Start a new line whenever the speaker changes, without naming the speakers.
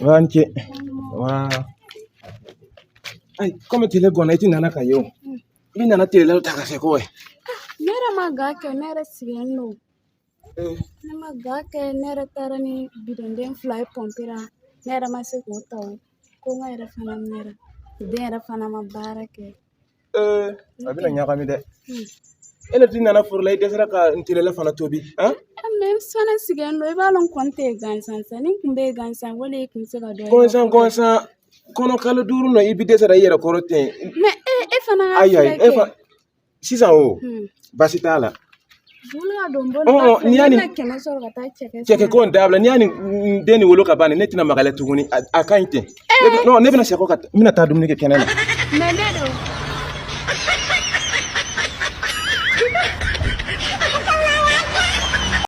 Ranke. Wow. Ay, come ti leggo na iti nana kayo. Bi nana te lelo taka se ko e.
Nera magake nera sigeno. Na magake nera tarani bidon fly pompira. Nera masiko taw. Ko ngira fana nera. Dera fana mabarake.
Abina nyaka mi de. Ele ti nana furla ite sara ka ntilela fana tobi, ha?
Même fana sigeno e balon konte gansan sani kumbe gansan wala kumse ga do.
Gonsan kono kala duru no ibide sara yera korote.
Mais e fana
Ay sisan o basi tala.
Jula dombo
ni yani
kema soro ka ta
cheke ko ndabla ni yani deni wolo ka bani netina magala tuguni akainte. No ne bina seko ka mina ta dumni ke kenena.
Mais dedo